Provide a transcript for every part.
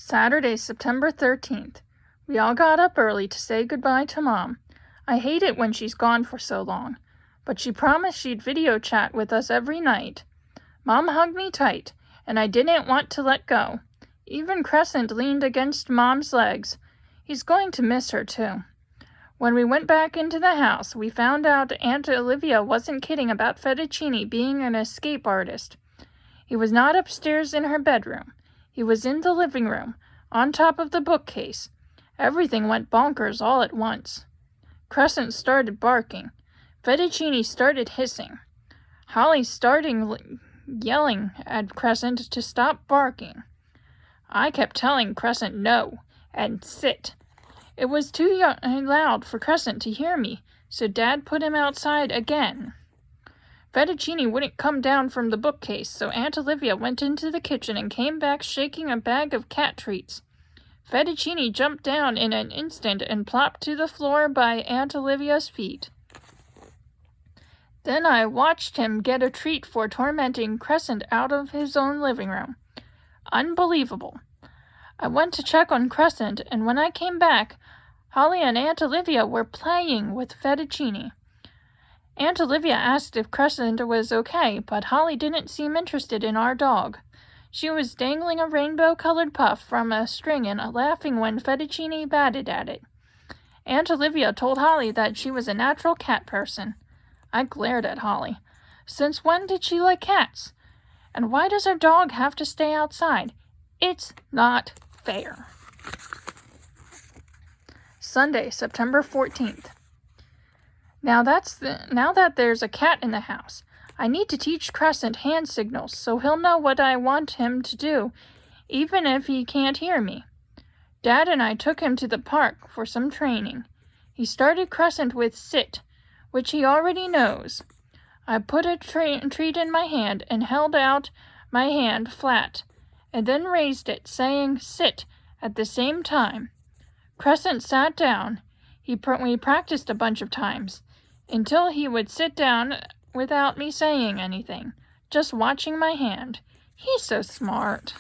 Saturday, September 13th. We all got up early to say goodbye to Mom. I hate it when she's gone for so long, but she promised she'd video chat with us every night. Mom hugged me tight, and I didn't want to let go. Even Crescent leaned against Mom's legs. He's going to miss her, too. When we went back into the house, we found out Aunt Olivia wasn't kidding about Fettuccine being an escape artist. He was not upstairs in her bedroom. He was in the living room, on top of the bookcase. Everything went bonkers all at once. Crescent started barking. Fettuccine started hissing. Holly started yelling at Crescent to stop barking. I kept telling Crescent no, and sit. It was too loud for Crescent to hear me, so Dad put him outside again. Fettuccine wouldn't come down from the bookcase, so Aunt Olivia went into the kitchen and came back shaking a bag of cat treats. Fettuccine jumped down in an instant and plopped to the floor by Aunt Olivia's feet. Then I watched him get a treat for tormenting Crescent out of his own living room. Unbelievable. I went to check on Crescent, and when I came back, Holly and Aunt Olivia were playing with Fettuccine. Aunt Olivia asked if Crescent was okay, but Holly didn't seem interested in our dog. She was dangling a rainbow-colored puff from a string and laughing when Fettuccine batted at it. Aunt Olivia told Holly that she was a natural cat person. I glared at Holly. Since when did she like cats? And why does her dog have to stay outside? It's not fair. Sunday, September 14th. Now that there's a cat in the house, I need to teach Crescent hand signals so he'll know what I want him to do, even if he can't hear me. Dad and I took him to the park for some training. He started Crescent with sit, which he already knows. I put a treat in my hand and held out my hand flat, and then raised it, saying sit at the same time. Crescent sat down. We practiced a bunch of times, until he would sit down without me saying anything, just watching my hand. He's so smart.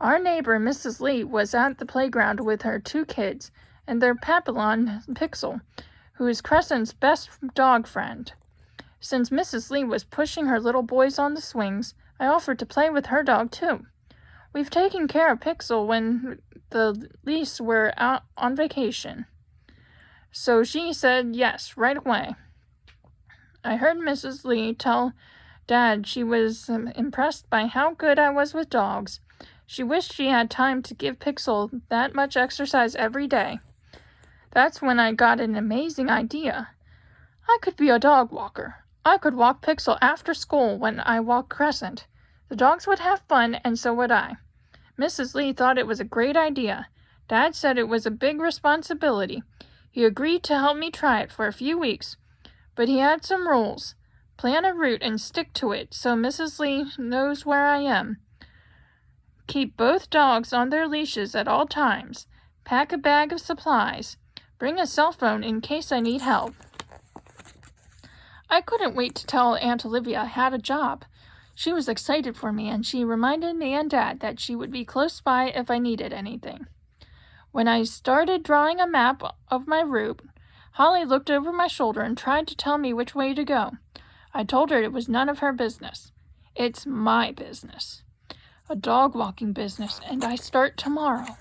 Our neighbor, Mrs. Lee, was at the playground with her 2 kids and their Papillon, Pixel, who is Crescent's best dog friend. Since Mrs. Lee was pushing her little boys on the swings, I offered to play with her dog, too. We've taken care of Pixel when the Lees were out on vacation, so she said yes right away. I heard Mrs. Lee tell Dad she was impressed by how good I was with dogs. She wished she had time to give Pixel that much exercise every day. That's when I got an amazing idea. I could be a dog walker. I could walk Pixel after school when I walk Crescent. The dogs would have fun, and so would I. Mrs. Lee thought it was a great idea. Dad said it was a big responsibility. He agreed to help me try it for a few weeks, but he had some rules. Plan a route and stick to it so Mrs. Lee knows where I am. Keep both dogs on their leashes at all times. Pack a bag of supplies. Bring a cell phone in case I need help. I couldn't wait to tell Aunt Olivia I had a job. She was excited for me, and she reminded me and Dad that she would be close by if I needed anything. When I started drawing a map of my route, Holly looked over my shoulder and tried to tell me which way to go. I told her it was none of her business. It's my business. A dog walking business, and I start tomorrow.